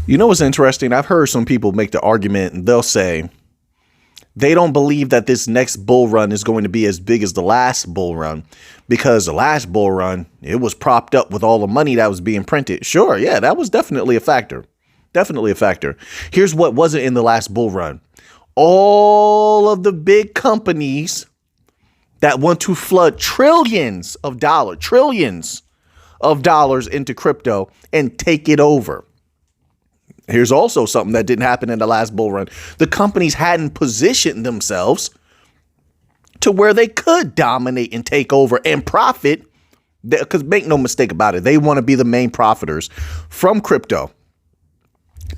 You know what's interesting? I've heard some people make the argument and they'll say they don't believe that this next bull run is going to be as big as the last bull run because the last bull run, it was propped up with all the money that was being printed. Sure, yeah, that was definitely a factor. Definitely a factor. Here's what wasn't in the last bull run. All of the big companies that want to flood trillions of dollars into crypto and take it over. Here's also something that didn't happen in the last bull run. The companies hadn't positioned themselves to where they could dominate and take over and profit. Because make no mistake about it, they want to be the main profiters from crypto.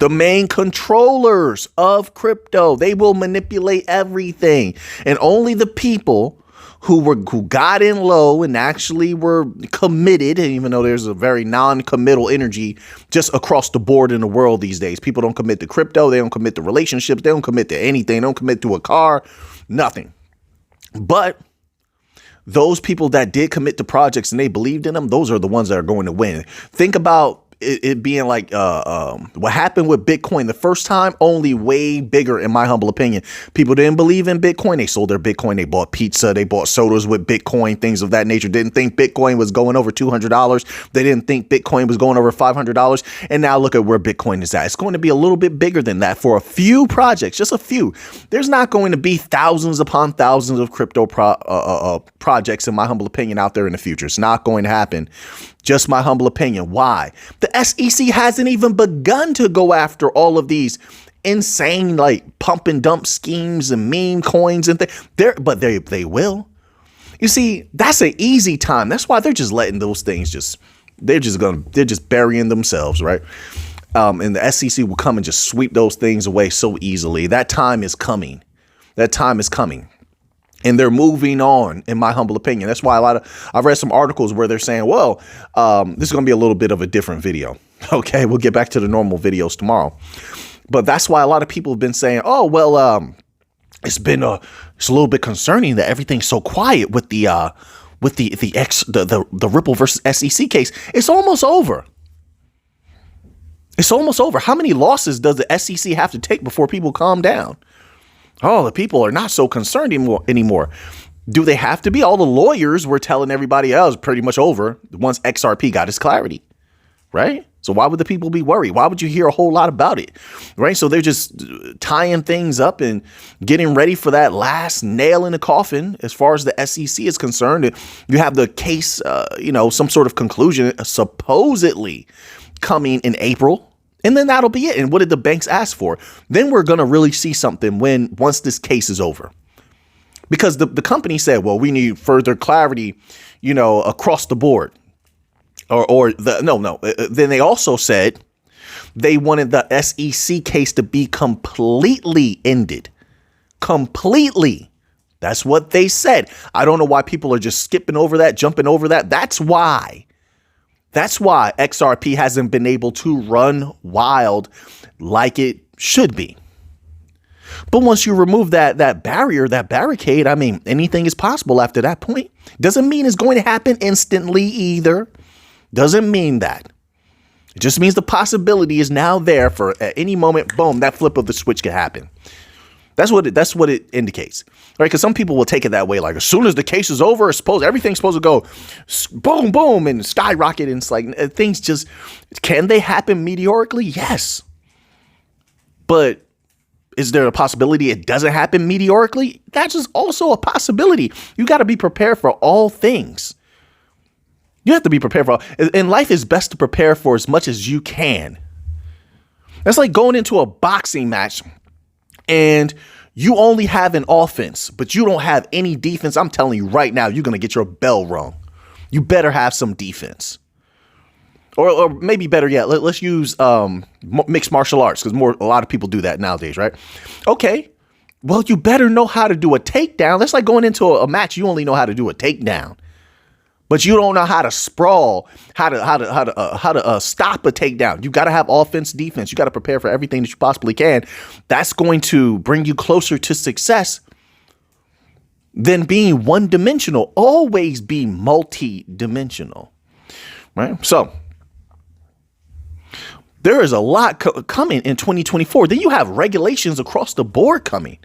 The main controllers of crypto. They will manipulate everything. And only the people who got in low and actually were committed, even though there's a very non-committal energy just across the board in the world these days. People don't commit to crypto. They don't commit to relationships. They don't commit to anything. They don't commit to a car, nothing. But those people that did commit to projects and they believed in them, those are the ones that are going to win. Think about it being like what happened with Bitcoin the first time, only way bigger, in my humble opinion. People didn't believe in Bitcoin. They sold their Bitcoin. They bought pizza. They bought sodas with Bitcoin, things of that nature. Didn't think Bitcoin was going over $200. They didn't think Bitcoin was going over $500. And now look at where Bitcoin is at. It's going to be a little bit bigger than that for a few projects, just a few. There's not going to be thousands upon thousands of crypto projects, in my humble opinion, out there in the future. It's not going to happen. Just my humble opinion. Why? The SEC hasn't even begun to go after all of these insane like pump and dump schemes and meme coins and things. But they will. You see, that's an easy time. That's why they're just letting those things they're just burying themselves, right? And the SEC will come and just sweep those things away so easily. That time is coming. That time is coming. And they're moving on, in my humble opinion. That's why I've read some articles where they're saying, well, this is going to be a little bit of a different video. OK, we'll get back to the normal videos tomorrow. But that's why a lot of people have been saying, oh, well, it's a little bit concerning that everything's so quiet with the Ripple versus SEC case. It's almost over. It's almost over. How many losses does the SEC have to take before people calm down? Oh, the people are not so concerned anymore. Do they have to be? All the lawyers were telling everybody else pretty much over once XRP got its clarity, right? So why would the people be worried? Why would you hear a whole lot about it, right? So they're just tying things up and getting ready for that last nail in the coffin as far as the SEC is concerned. You have the case, some sort of conclusion supposedly coming in April. And then that'll be it. And what did the banks ask for? Then we're going to really see something once this case is over. Because the company said, well, we need further clarity, across the board. Then they also said they wanted the SEC case to be completely ended. Completely. That's what they said. I don't know why people are just skipping over that, jumping over that. That's why XRP hasn't been able to run wild like it should be. But once you remove that barrier, that barricade, I mean, anything is possible after that point. Doesn't mean it's going to happen instantly either. Doesn't mean that. It just means the possibility is now there for at any moment, boom, that flip of the switch can happen. That's what it indicates, right? Because some people will take it that way. Like as soon as the case is over, everything's supposed to go boom, boom and skyrocket. And it's like things just, can they happen meteorically? Yes. But is there a possibility it doesn't happen meteorically? That's just also a possibility. You got to be prepared for all things. You have to be prepared for all. And life is best to prepare for as much as you can. That's like going into a boxing match and you only have an offense, but you don't have any defense. I'm telling you right now, you're going to get your bell rung. You better have some defense. Or maybe better yet, let's use mixed martial arts because a lot of people do that nowadays, right? Okay, well, you better know how to do a takedown. That's like going into a match. You only know how to do a takedown. But you don't know how to sprawl, how to stop a takedown. You got to have offense, defense. You got to prepare for everything that you possibly can. That's going to bring you closer to success than being one-dimensional. Always be multi-dimensional, right? So There is a lot coming in 2024. Then you have regulations across the board coming.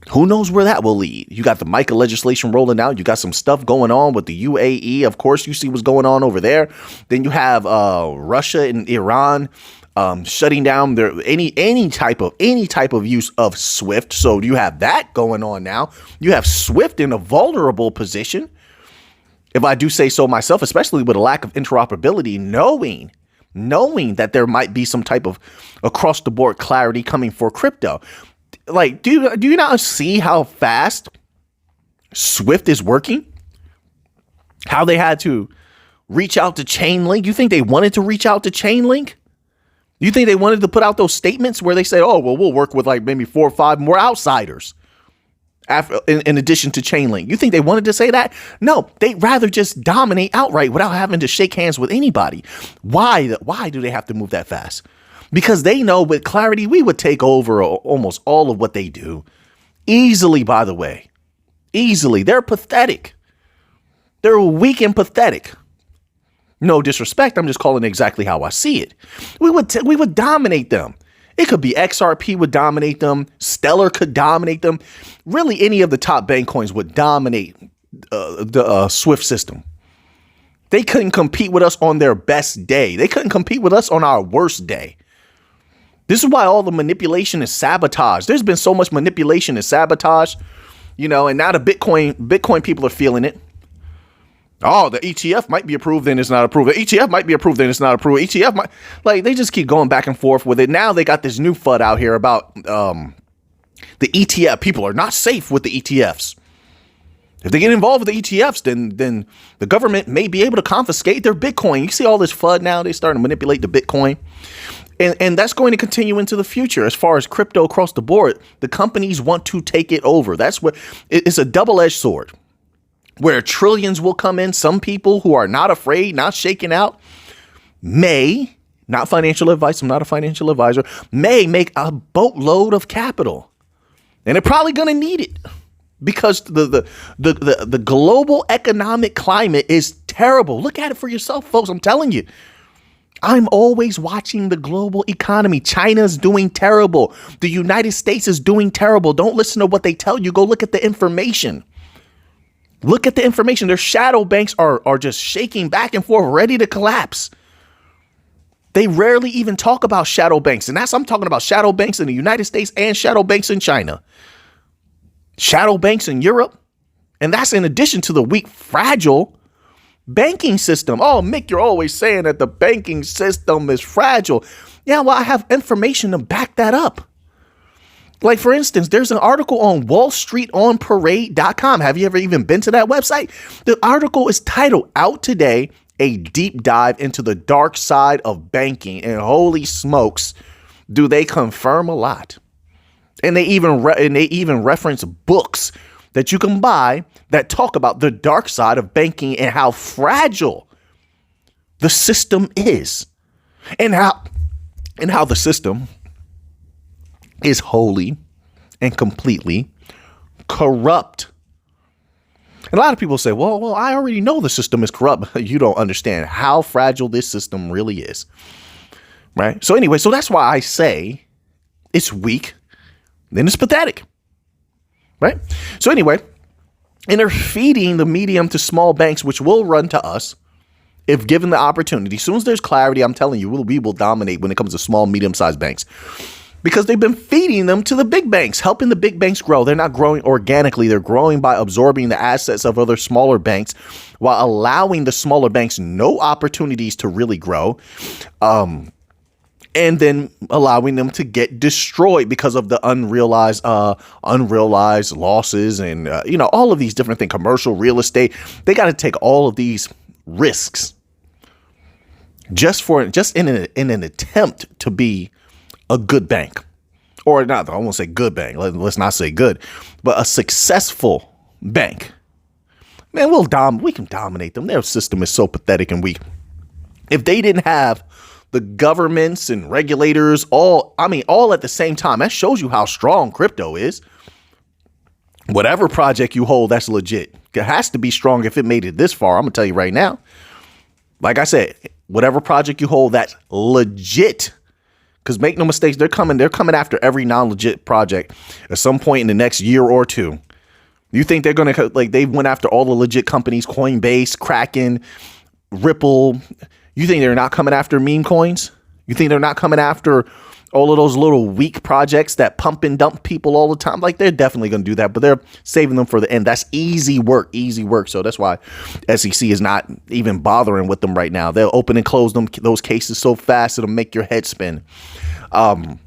Who knows where that will lead? You got the MiCA legislation rolling out. You got some stuff going on with the UAE. Of course, you see what's going on over there. Then you have Russia and Iran shutting down their any type of use of SWIFT. So you have that going on now. You have SWIFT in a vulnerable position, if I do say so myself, especially with a lack of interoperability, knowing that there might be some type of across the board clarity coming for crypto. Like, do you not see how fast SWIFT is working? How they had to reach out to Chainlink? You think they wanted to reach out to Chainlink? You think they wanted to put out those statements where they say, oh, well, we'll work with like maybe 4 or 5 more outsiders after, in addition to Chainlink? You think they wanted to say that? No, they'd rather just dominate outright without having to shake hands with anybody. Why do they have to move that fast? Because they know with clarity, we would take over almost all of what they do. Easily, by the way. Easily. They're pathetic. They're weak and pathetic. No disrespect. I'm just calling it exactly how I see it. We would dominate them. It could be XRP would dominate them. Stellar could dominate them. Really, any of the top bank coins would dominate the SWIFT system. They couldn't compete with us on their best day. They couldn't compete with us on our worst day. This is why all the manipulation is sabotage. There's been so much manipulation and sabotage, and now the Bitcoin people are feeling it. Oh, the ETF might be approved, then it's not approved. The ETF might be approved, then it's not approved. ETF might, they just keep going back and forth with it. Now they got this new FUD out here about the ETF. People are not safe with the ETFs. If they get involved with the ETFs, then the government may be able to confiscate their Bitcoin. You see all this FUD now. They starting to manipulate the Bitcoin. And that's going to continue into the future. As far as crypto across the board, the companies want to take it over. That's what it's a double-edged sword where trillions will come in. Some people who are not afraid, not shaken out, may, not financial advice, I'm not a financial advisor, may make a boatload of capital. And they're probably going to need it because the global economic climate is terrible. Look at it for yourself, folks. I'm telling you. I'm always watching the global economy. China's doing terrible. The United States is doing terrible. Don't listen to what they tell you. Go look at the information. Look at the information. Their shadow banks are just shaking back and forth, ready to collapse. They rarely even talk about shadow banks. And I'm talking about shadow banks in the United States and shadow banks in China. Shadow banks in Europe. And that's in addition to the weak, fragile banking system. Oh, Mick, you're always saying that the banking system is fragile. Yeah, well, I have information to back that up. Like, for instance, there's an article on wallstreetonparade.com. Have you ever even been to that website? The article is titled Out Today, a deep dive into the dark side of banking. And holy smokes, do they confirm a lot. And they even reference books that you can buy that talk about the dark side of banking and how fragile the system is, and how the system is wholly and completely corrupt. And a lot of people say, well, I already know the system is corrupt. You don't understand how fragile this system really is. Right. So anyway, so that's why I say it's weak, then it's pathetic. Right. So anyway, and they're feeding the medium to small banks, which will run to us if given the opportunity. As soon as there's clarity, I'm telling you, we will dominate when it comes to small, medium-sized banks, because they've been feeding them to the big banks, helping the big banks grow. They're not growing organically. They're growing by absorbing the assets of other smaller banks while allowing the smaller banks no opportunities to really grow. And then allowing them to get destroyed because of the unrealized losses and, all of these different things, commercial real estate. They got to take all of these risks just in an attempt to be a good bank, or not. I won't say good bank. Let's not say good, but a successful bank. Man, we can dominate them. Their system is so pathetic and weak. If they didn't have the governments and regulators all at the same time, that shows you how strong crypto is. Whatever project you hold, that's legit. It has to be strong if it made it this far. I'm gonna tell you right now. Like I said, whatever project you hold that's legit. Because make no mistakes, they're coming after every non-legit project at some point in the next year or two. You think they're going to, like, they went after all the legit companies, Coinbase, Kraken, Ripple. You think they're not coming after meme coins? You think they're not coming after all of those little weak projects that pump and dump people all the time? Like, they're definitely going to do that, but they're saving them for the end. That's easy work. So that's why SEC is not even bothering with them right now. They'll open and close those cases so fast it'll make your head spin. But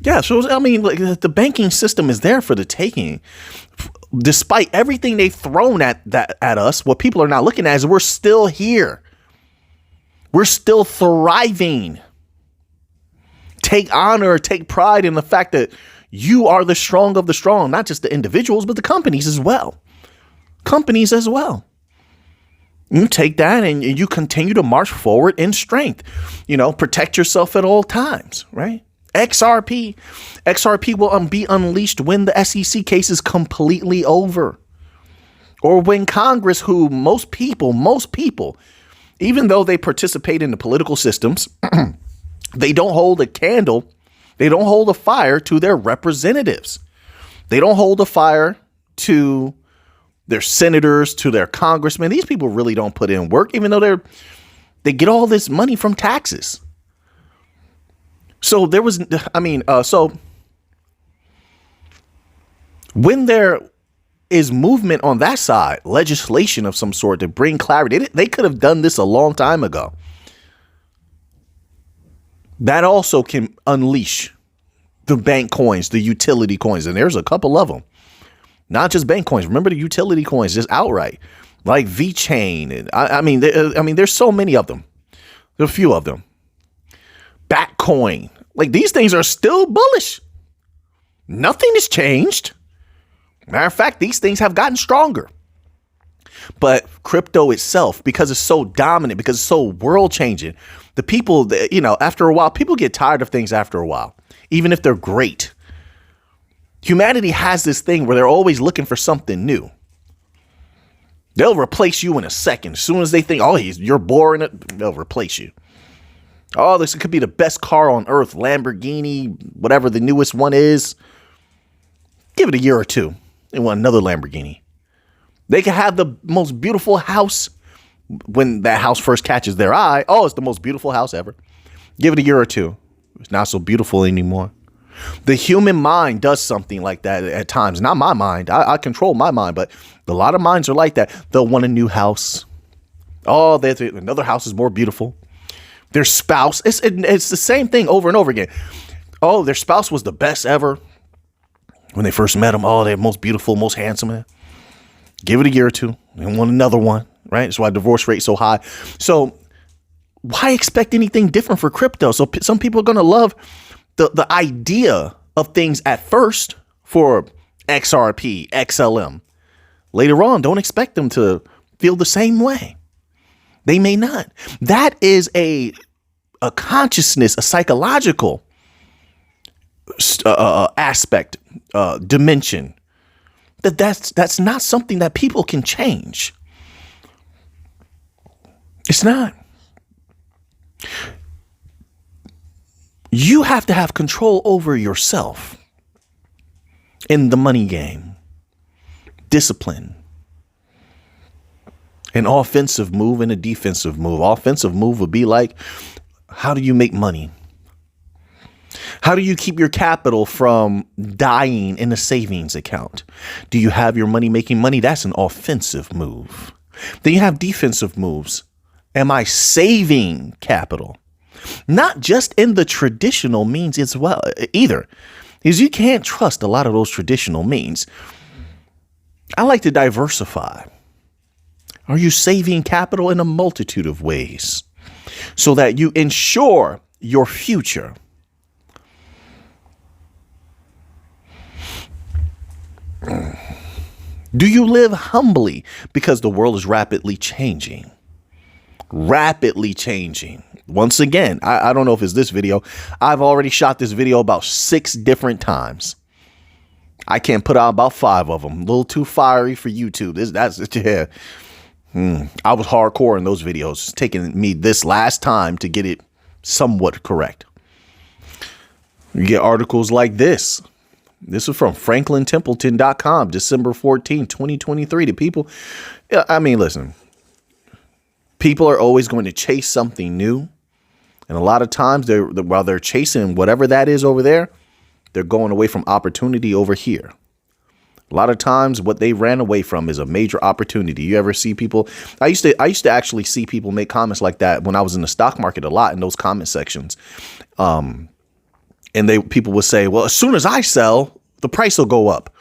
yeah, so I mean, like, the banking system is there for the taking. Despite everything they've thrown at us, what people are not looking at is we're still here. We're still thriving. Take honor, take pride in the fact that you are the strong of the strong, not just the individuals, but the companies as well. You take that and you continue to march forward in strength. Protect yourself at all times, right? XRP will be unleashed when the SEC case is completely over, or when Congress, who most people, even though they participate in the political systems, they don't hold a candle. They don't hold a fire to their representatives. They don't hold a fire to their senators, to their congressmen. These people really don't put in work, even though they get all this money from taxes. So so when there is movement on that side, legislation of some sort to bring clarity, they could have done this a long time ago. That also can unleash the bank coins, the utility coins, and there's a couple of them. Not just bank coins. Remember the utility coins, just outright, like VeChain. And there's so many of them. There's a few of them. Batcoin. Like, these things are still bullish. Nothing has changed. Matter of fact, these things have gotten stronger. But crypto itself, because it's so dominant, because it's so world changing, the people, after a while, people get tired of things after a while, even if they're great. Humanity has this thing where they're always looking for something new. They'll replace you in a second. As soon as they think, you're boring, they'll replace you. Oh, this could be the best car on earth, Lamborghini, whatever the newest one is. Give it a year or two. They want another Lamborghini. They can have the most beautiful house. When that house first catches their eye, it's the most beautiful house ever. Give it a year or two. It's not so beautiful anymore. The human mind does something like that at times. Not my mind. I control my mind, but a lot of minds are like that. They'll want a new house. Another house is more beautiful. Their spouse, it's the same thing over and over again. Their spouse was the best ever. When they first met them, they're most beautiful, most handsome. Give it a year or two. They want another one, right? That's why divorce rate's so high. So why expect anything different for crypto? So some people are going to love the idea of things at first for XRP, XLM. Later on, don't expect them to feel the same way. They may not. That is a consciousness, a psychological aspect, dimension. That's not something that people can change. It's not. You have to have control over yourself in the money game. Discipline. An offensive move and a defensive move. Offensive move would be like, how do you make money? How do you keep your capital from dying in a savings account? Do you have your money making money? That's an offensive move. Then you have defensive moves. Am I saving capital? Not just in the traditional means as well either, because you can't trust a lot of those traditional means. I like to diversify. Are you saving capital in a multitude of ways so that you ensure your future? Do you live humbly because the world is rapidly changing? Rapidly changing. Once again, I don't know if it's this video. I've already shot this video about 6 different times. I can't put out about 5 of them. A little too fiery for YouTube. I was hardcore in those videos. It's taking me this last time to get it somewhat correct. You get articles like this. This is from FranklinTempleton.com, December 14, 2023. The people, I mean, listen, people are always going to chase something new. And a lot of times, while they're chasing whatever that is over there, they're going away from opportunity over here. A lot of times what they ran away from is a major opportunity. You ever see people? I used to actually see people make comments like that when I was in the stock market a lot in those comment sections. And people would say, well, as soon as I sell, the price will go up.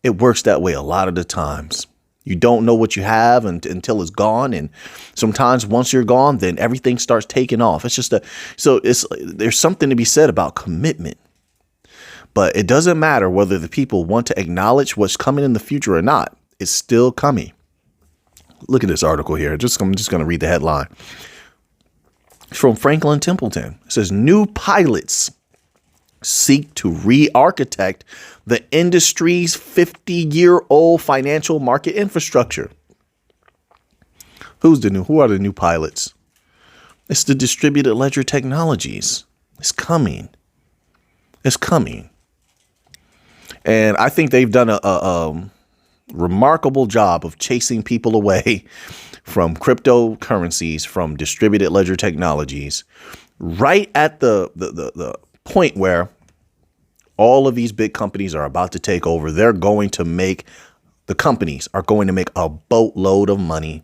It works that way a lot of the times. You don't know what you have until it's gone. And sometimes once you're gone, then everything starts taking off. There's something to be said about commitment. But it doesn't matter whether the people want to acknowledge what's coming in the future or not. It's still coming. Look at this article here. I'm just going to read the headline. It's from Franklin Templeton. It says, new pilots seek to re-architect the industry's 50-year-old financial market infrastructure. Who are the new pilots? It's the distributed ledger technologies. It's coming. It's coming. And I think they've done a remarkable job of chasing people away from cryptocurrencies, from distributed ledger technologies, right at the point where all of these big companies are about to take over. The companies are going to make a boatload of money,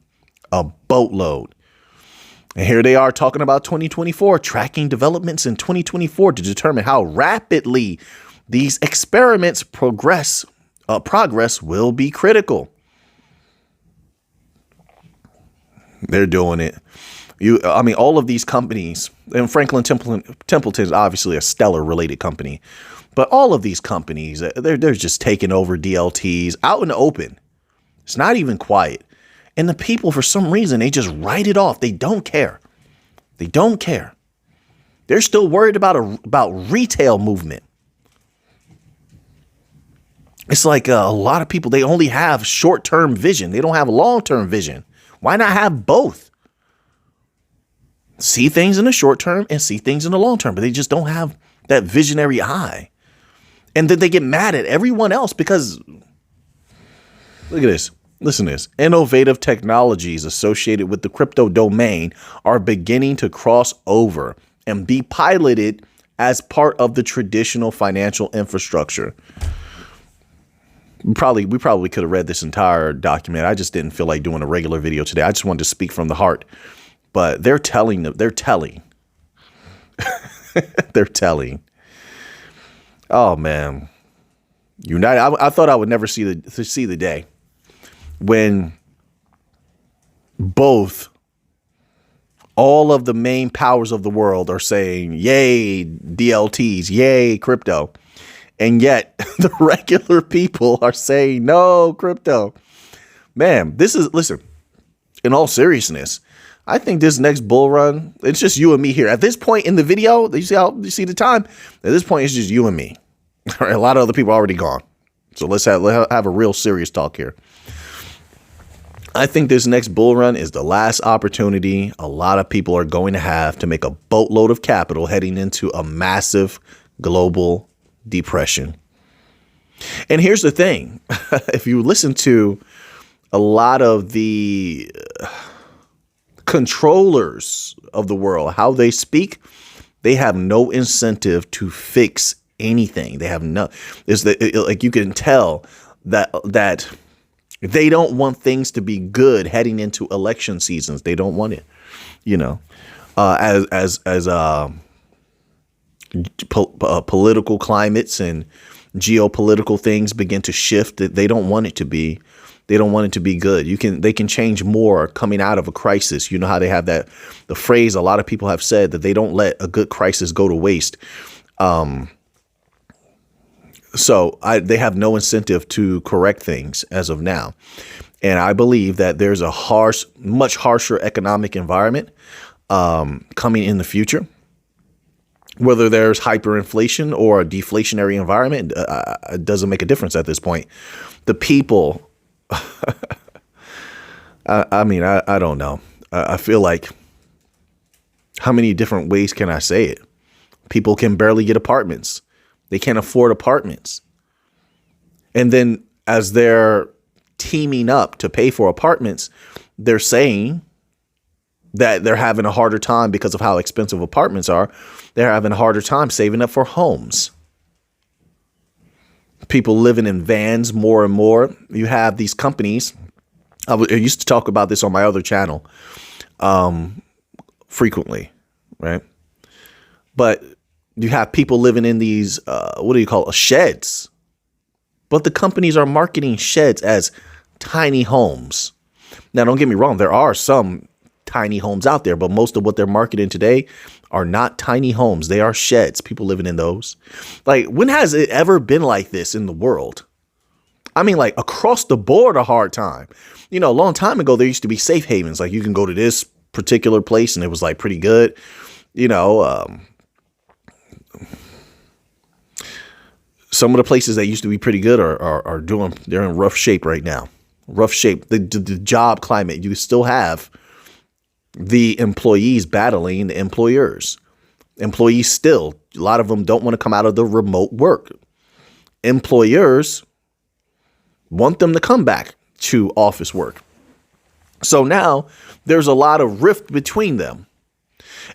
a boatload. And here they are talking about 2024, tracking developments in 2024 to determine how rapidly these experiments progress will be critical. They're doing it. All of these companies, and Franklin Templeton is obviously a Stellar related company, but all of these companies, they're just taking over DLTs out in the open. It's not even quiet. And the people, for some reason, they just write it off. They don't care. They don't care. They're still worried about retail movement. It's like a lot of people, they only have short-term vision. They don't have long-term vision. Why not have both? See things in the short term and see things in the long term, but they just don't have that visionary eye. And then they get mad at everyone else because, look at this. Listen to this. Innovative technologies associated with the crypto domain are beginning to cross over and be piloted as part of the traditional financial infrastructure. We probably could have read this entire document. I just didn't feel like doing a regular video today. I just wanted to speak from the heart. But they're telling. They're telling. Oh man, United. I thought I would never see the day when all of the main powers of the world are saying, yay, DLTs, yay, crypto. And yet the regular people are saying, no, crypto. Man, listen, in all seriousness, I think this next bull run, it's just you and me here. At this point in the video, you see the time? At this point, it's just you and me. All right, a lot of other people are already gone. So let's have a real serious talk here. I think this next bull run is the last opportunity a lot of people are going to have to make a boatload of capital heading into a massive global depression. And here's the thing. If you listen to a lot of the controllers of the world, how they speak, they have no incentive to fix anything. They have no, like you can tell that they don't want things to be good heading into election seasons. They don't want it, as political climates and geopolitical things begin to shift. They don't want it to be. They don't want it to be good. They can change more coming out of a crisis. You know how they have the phrase a lot of people have said that they don't let a good crisis go to waste. So they have no incentive to correct things as of now. And I believe that there's a much harsher economic environment coming in the future. Whether there's hyperinflation or a deflationary environment, it doesn't make a difference at this point. The people, I don't know. I feel like, how many different ways can I say it? People can barely get apartments. They can't afford apartments. And then as they're teaming up to pay for apartments, they're saying that they're having a harder time because of how expensive apartments are. They're having a harder time saving up for homes. People living in vans more and more. You have these companies. I used to talk about this on my other channel frequently, right? But you have people living in these, sheds. But the companies are marketing sheds as tiny homes. Now, don't get me wrong. There are some tiny homes out there, but most of what they're marketing today are not tiny homes. They are sheds. People living in those. Like, when has it ever been like this in the world? I mean, like, across the board, a hard time. You know, a long time ago, there used to be safe havens. Like, you can go to this particular place and it was like pretty good. You know, some of the places that used to be pretty good they're in rough shape right now. Rough shape. The job climate, you still have the employees battling the employers. Employees still, a lot of them don't want to come out of the remote work. Employers want them to come back to office work. So now there's a lot of rift between them.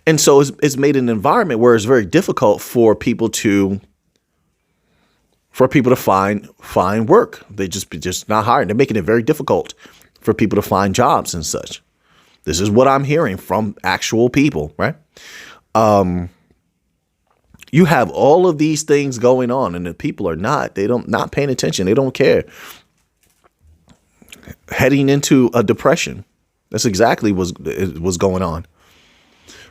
And so it's made an environment where it's very difficult for people to find work. They just not hiring. They're making it very difficult for people to find jobs and such. This is what I'm hearing from actual people, right? You have all of these things going on, and the people are not paying attention. They don't care. Heading into a depression. That's exactly what's going on.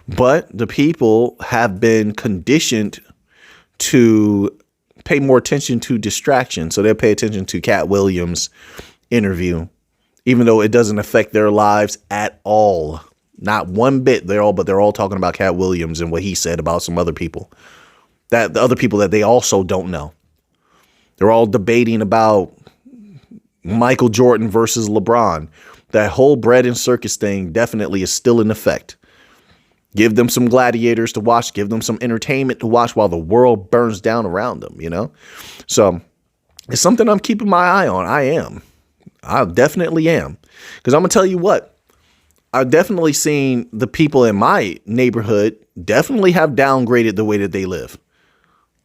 But the people have been conditioned to pay more attention to distraction. So they'll pay attention to Cat Williams' interview, even though it doesn't affect their lives at all. Not one bit. They're all talking about Cat Williams and what he said about some other people, that the other people that they also don't know. They're all debating about Michael Jordan versus LeBron. That whole bread and circus thing definitely is still in effect. Give them some gladiators to watch. Give them some entertainment to watch while the world burns down around them, you know? So it's something I'm keeping my eye on. I definitely am. Because I'm going to tell you what, I've definitely seen the people in my neighborhood definitely have downgraded the way that they live.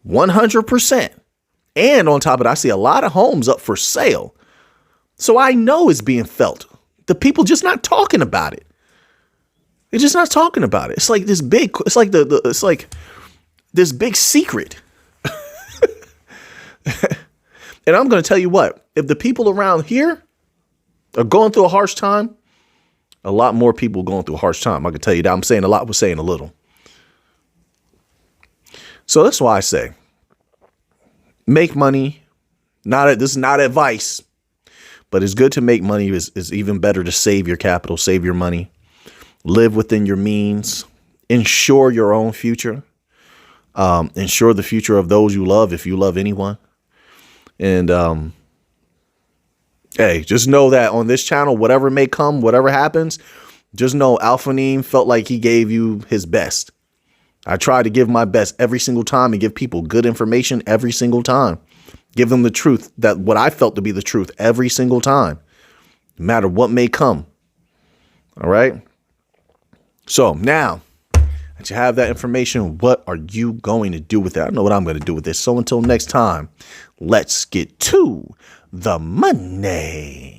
100%. And on top of it, I see a lot of homes up for sale. So I know it's being felt. The people just not talking about it. They're just not talking about it. It's like this big, it's like it's like this big secret. And I'm going to tell you what, if the people around here are going through a harsh time, a lot more people going through a harsh time. I can tell you that. I'm saying a lot, we're saying a little. So that's why I say, make money. This is not advice, but it's good to make money. Is even better to save your capital, save your money. Live within your means, ensure your own future, ensure the future of those you love, if you love anyone. And hey, just know that on this channel, whatever may come, whatever happens, just know Alphanim felt like he gave you his best. I try to give my best every single time and give people good information every single time. Give them the truth, that what I felt to be the truth every single time, no matter what may come. All right. So now that you have that information, what are you going to do with it? I know what I'm going to do with this. So until next time, let's get to the money.